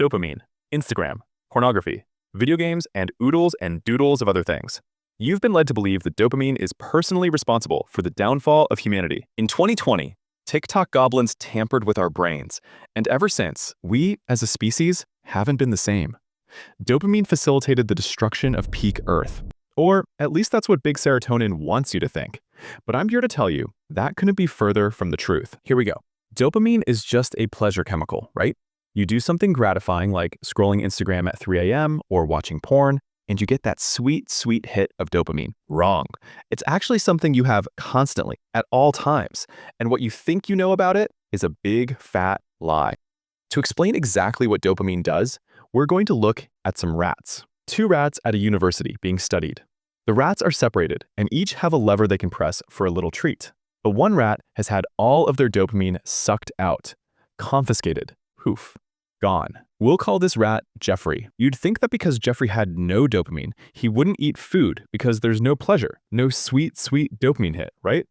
Dopamine, Instagram, pornography, video games, and oodles and doodles of other things. You've been led to believe that dopamine is personally responsible for the downfall of humanity. In 2020, TikTok goblins tampered with our brains, and ever since, we, as a species, haven't been the same. Dopamine facilitated the destruction of peak Earth. Or at least that's what big serotonin wants you to think. But I'm here to tell you, that couldn't be further from the truth. Here we go. Dopamine is just a pleasure chemical, right? You do something gratifying like scrolling Instagram at 3 a.m. or watching porn, and you get that sweet, sweet hit of dopamine. Wrong. It's actually something you have constantly, at all times. And what you think you know about it is a big, fat lie. To explain exactly what dopamine does, we're going to look at some rats. 2 rats at a university being studied. The rats are separated, and each have a lever they can press for a little treat. But one rat has had all of their dopamine sucked out, confiscated. Poof, gone. We'll call this rat Jeffrey. You'd think that because Jeffrey had no dopamine, he wouldn't eat food because there's no pleasure, no sweet, sweet dopamine hit, right?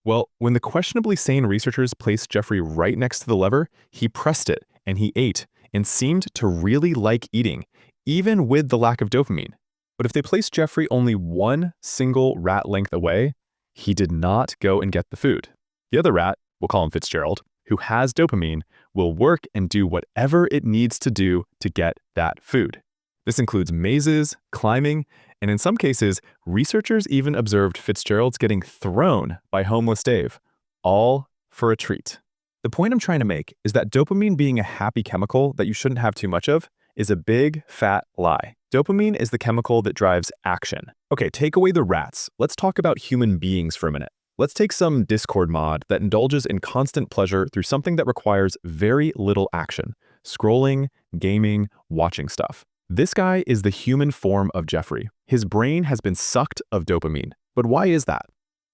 Well, when the questionably sane researchers placed Jeffrey right next to the lever, he pressed it and he ate and seemed to really like eating, even with the lack of dopamine. But if they placed Jeffrey only one single rat length away, he did not go and get the food. The other rat, we'll call him Fitzgerald, who has dopamine, will work and do whatever it needs to do to get that food. This includes mazes, climbing, and in some cases, researchers even observed Fitzgerald's getting thrown by homeless Dave, all for a treat. The point I'm trying to make is that dopamine being a happy chemical that you shouldn't have too much of is a big, fat lie. Dopamine is the chemical that drives action. Okay, take away the rats. Let's talk about human beings for a minute. Let's take some Discord mod that indulges in constant pleasure through something that requires very little action. Scrolling, gaming, watching stuff. This guy is the human form of Jeffrey. His brain has been sucked of dopamine. But why is that?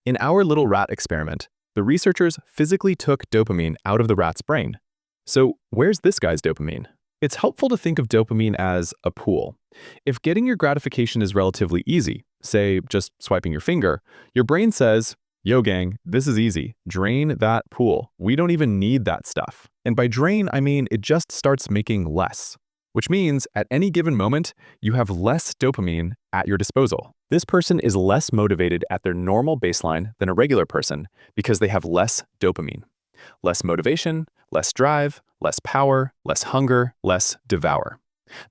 In our little rat experiment, the researchers physically took dopamine out of the rat's brain. So where's this guy's dopamine? It's helpful to think of dopamine as a pool. If getting your gratification is relatively easy, say just swiping your finger, your brain says, "Yo gang, this is easy. Drain that pool. We don't even need that stuff." And by drain, I mean it just starts making less. Which means at any given moment, you have less dopamine at your disposal. This person is less motivated at their normal baseline than a regular person because they have less dopamine. Less motivation, less drive, less power, less hunger, less devour.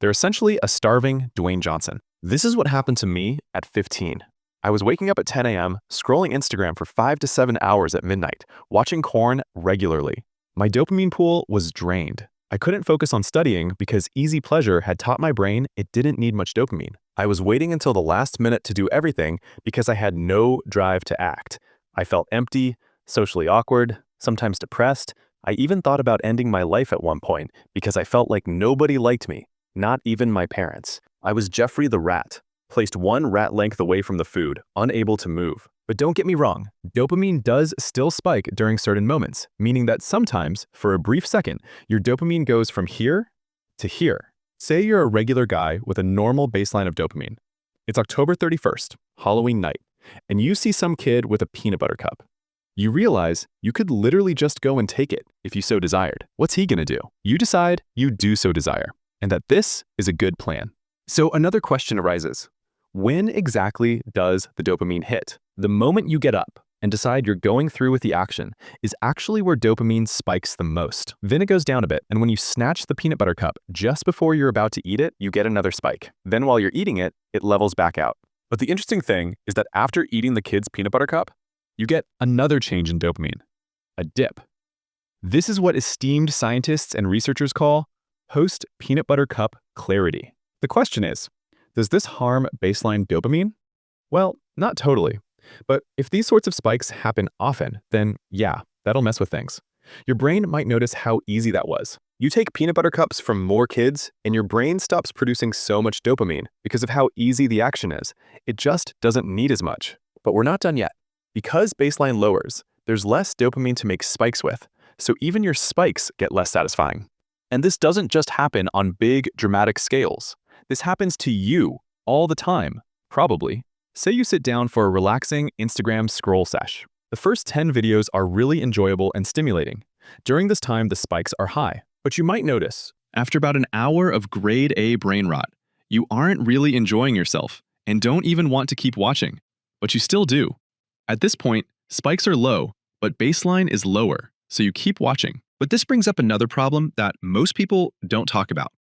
They're essentially a starving Dwayne Johnson. This is what happened to me at 15. I was waking up at 10 a.m., scrolling Instagram for 5 to 7 hours at midnight, watching porn regularly. My dopamine pool was drained. I couldn't focus on studying because easy pleasure had taught my brain it didn't need much dopamine. I was waiting until the last minute to do everything because I had no drive to act. I felt empty, socially awkward, sometimes depressed. I even thought about ending my life at one point because I felt like nobody liked me, not even my parents. I was Jeffrey the rat, placed one rat length away from the food, unable to move. But don't get me wrong, dopamine does still spike during certain moments, meaning that sometimes, for a brief second, your dopamine goes from here to here. Say you're a regular guy with a normal baseline of dopamine. It's October 31st, Halloween night, and you see some kid with a peanut butter cup. You realize you could literally just go and take it if you so desired. What's he gonna do? You decide you do so desire, and that this is a good plan. So another question arises. When exactly does the dopamine hit? The moment you get up and decide you're going through with the action is actually where dopamine spikes the most. Then it goes down a bit, and when you snatch the peanut butter cup just before you're about to eat it, you get another spike. Then while you're eating it, it levels back out. But the interesting thing is that after eating the kid's peanut butter cup, you get another change in dopamine, a dip. This is what esteemed scientists and researchers call post-peanut butter cup clarity. The question is, does this harm baseline dopamine? Well, not totally. But if these sorts of spikes happen often, then yeah, that'll mess with things. Your brain might notice how easy that was. You take peanut butter cups from more kids, and your brain stops producing so much dopamine because of how easy the action is. It just doesn't need as much. But we're not done yet. Because baseline lowers, there's less dopamine to make spikes with, so even your spikes get less satisfying. And this doesn't just happen on big, dramatic scales. This happens to you all the time, probably. Say you sit down for a relaxing Instagram scroll sesh. The first 10 videos are really enjoyable and stimulating. During this time, the spikes are high. But you might notice, After about an hour of grade A brain rot, you aren't really enjoying yourself and don't even want to keep watching, but you still do. At this point, spikes are low, but baseline is lower, so you keep watching. But this brings up another problem that most people don't talk about.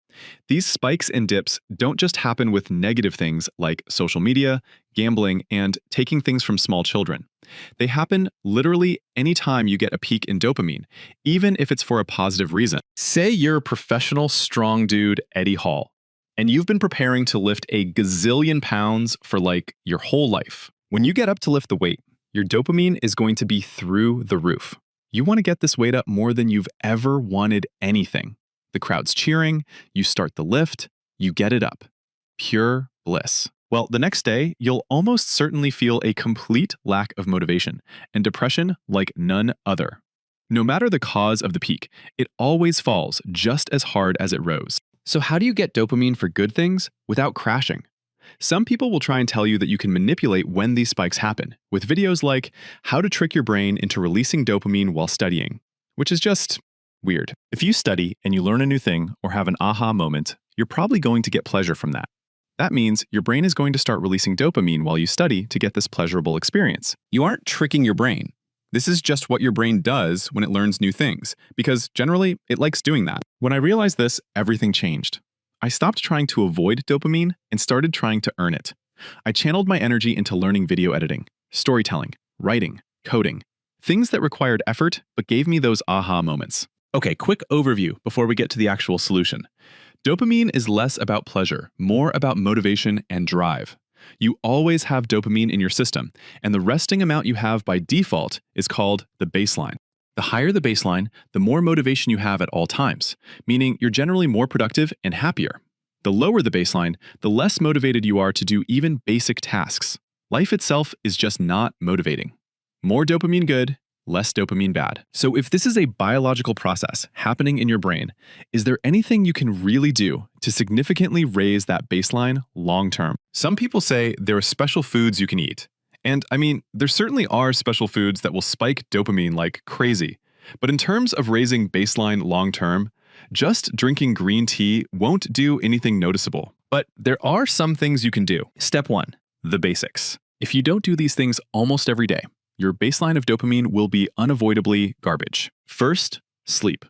These spikes and dips don't just happen with negative things like social media, gambling, and taking things from small children. They happen literally anytime you get a peak in dopamine, even if it's for a positive reason. Say you're a professional strong dude, Eddie Hall, and you've been preparing to lift a gazillion pounds for like your whole life. When you get up to lift the weight, your dopamine is going to be through the roof. You want to get this weight up more than you've ever wanted anything. The crowd's cheering, you start the lift, you get it up. Pure bliss. Well, the next day, you'll almost certainly feel a complete lack of motivation and depression like none other. No matter the cause of the peak, it always falls just as hard as it rose. So how do you get dopamine for good things without crashing? Some people will try and tell you that you can manipulate when these spikes happen, with videos like how to trick your brain into releasing dopamine while studying, which is just weird. If you study and you learn a new thing or have an aha moment, you're probably going to get pleasure from that. That means your brain is going to start releasing dopamine while you study to get this pleasurable experience. You aren't tricking your brain. This is just what your brain does when it learns new things, because generally it likes doing that. When I realized this, everything changed. I stopped trying to avoid dopamine and started trying to earn it. I channeled my energy into learning video editing, storytelling, writing, coding, things that required effort but gave me those aha moments. Okay, quick overview before we get to the actual solution. Dopamine is less about pleasure, more about motivation and drive. You always have dopamine in your system, and the resting amount you have by default is called the baseline. The higher the baseline, the more motivation you have at all times, meaning you're generally more productive and happier. The lower the baseline, the less motivated you are to do even basic tasks. Life itself is just not motivating. More dopamine good, less dopamine bad. So if this is a biological process happening in your brain, is there anything you can really do to significantly raise that baseline long term? Some people say there are special foods you can eat. And I mean, there certainly are special foods that will spike dopamine like crazy. But in terms of raising baseline long term, just drinking green tea won't do anything noticeable. But there are some things you can do. Step 1, the basics. If you don't do these things almost every day, your baseline of dopamine will be unavoidably garbage. First, sleep.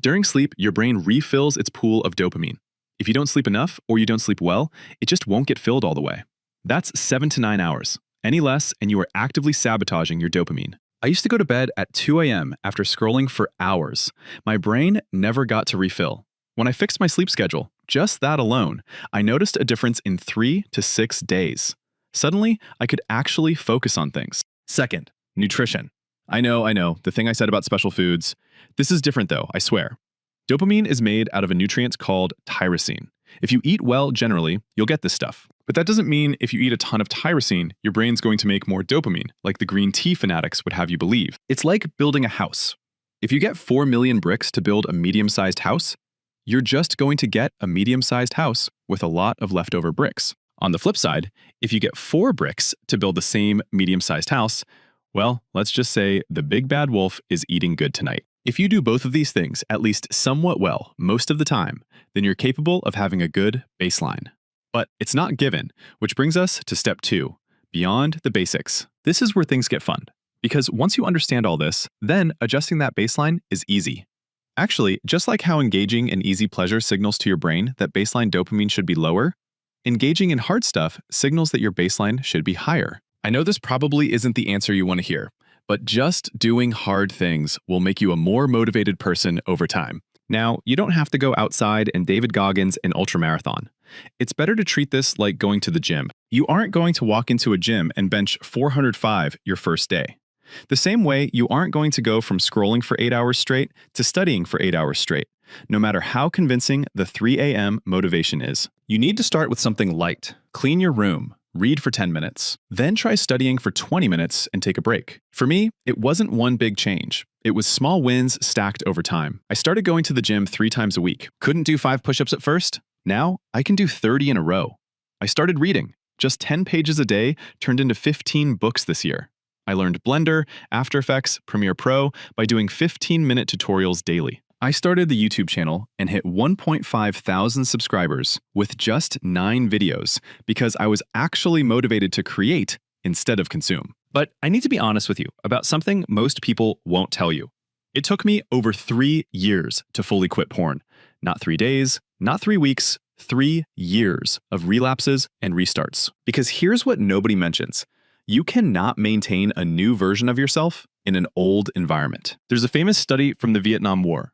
During sleep, your brain refills its pool of dopamine. If you don't sleep enough or you don't sleep well, it just won't get filled all the way. That's 7 to 9 hours. Any less, and you are actively sabotaging your dopamine. I used to go to bed at 2 a.m. after scrolling for hours. My brain never got to refill. When I fixed my sleep schedule, just that alone, I noticed a difference in 3 to 6 days. Suddenly, I could actually focus on things. Second, nutrition. I know, the thing I said about special foods. This is different though, I swear. Dopamine is made out of a nutrient called tyrosine. If you eat well generally, you'll get this stuff. But that doesn't mean if you eat a ton of tyrosine, your brain's going to make more dopamine, like the green tea fanatics would have you believe. It's like building a house. If you get 4 million bricks to build a medium-sized house, you're just going to get a medium-sized house with a lot of leftover bricks. On the flip side, if you get 4 bricks to build the same medium-sized house, well, let's just say the big bad wolf is eating good tonight. If you do both of these things at least somewhat well most of the time, then you're capable of having a good baseline. But it's not given, which brings us to step 2, beyond the basics. This is where things get fun, because once you understand all this, then adjusting that baseline is easy. Actually, just like how engaging in easy pleasure signals to your brain that baseline dopamine should be lower, engaging in hard stuff signals that your baseline should be higher. I know this probably isn't the answer you want to hear, but just doing hard things will make you a more motivated person over time. Now, you don't have to go outside and David Goggins an ultramarathon. It's better to treat this like going to the gym. You aren't going to walk into a gym and bench 405 your first day. The same way you aren't going to go from scrolling for 8 hours straight to studying for 8 hours straight, no matter how convincing the 3 a.m. motivation is. You need to start with something light. Clean your room. Read for 10 minutes. Then try studying for 20 minutes and take a break. For me, it wasn't one big change. It was small wins stacked over time. I started going to the gym 3 times a week. Couldn't do 5 push-ups at first. Now, I can do 30 in a row. I started reading. Just 10 pages a day turned into 15 books this year. I learned Blender, After Effects, Premiere Pro by doing 15-minute tutorials daily. I started the YouTube channel and hit 1.5 thousand subscribers with just 9 videos because I was actually motivated to create instead of consume. But I need to be honest with you about something most people won't tell you. It took me over 3 years to fully quit porn. Not 3 days, not 3 weeks, 3 years of relapses and restarts. Because here's what nobody mentions. You cannot maintain a new version of yourself in an old environment. There's a famous study from the Vietnam War.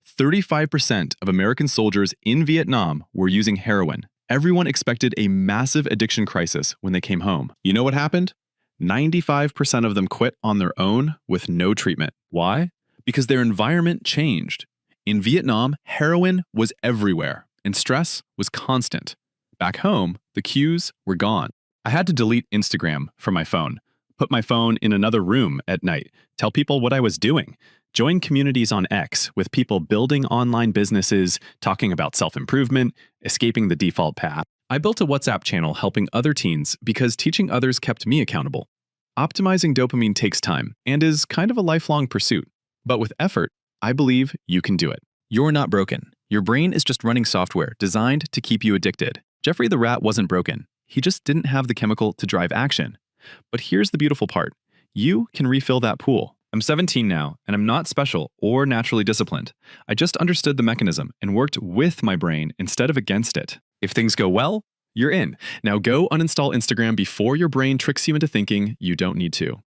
35% of American soldiers in Vietnam were using heroin. Everyone expected a massive addiction crisis when they came home. You know what happened? 95% of them quit on their own with no treatment. Why? Because their environment changed. In Vietnam, heroin was everywhere, and stress was constant. Back home, the cues were gone. I had to delete Instagram from my phone, put my phone in another room at night, tell people what I was doing, join communities on X with people building online businesses, talking about self-improvement, escaping the default path. I built a WhatsApp channel helping other teens because teaching others kept me accountable. Optimizing dopamine takes time and is kind of a lifelong pursuit. But with effort, I believe you can do it. You're not broken. Your brain is just running software designed to keep you addicted. Jeffrey the rat wasn't broken. He just didn't have the chemical to drive action. But here's the beautiful part. You can refill that pool. I'm 17 now, and I'm not special or naturally disciplined. I just understood the mechanism and worked with my brain instead of against it. If things go well, you're in. Now go uninstall Instagram before your brain tricks you into thinking you don't need to.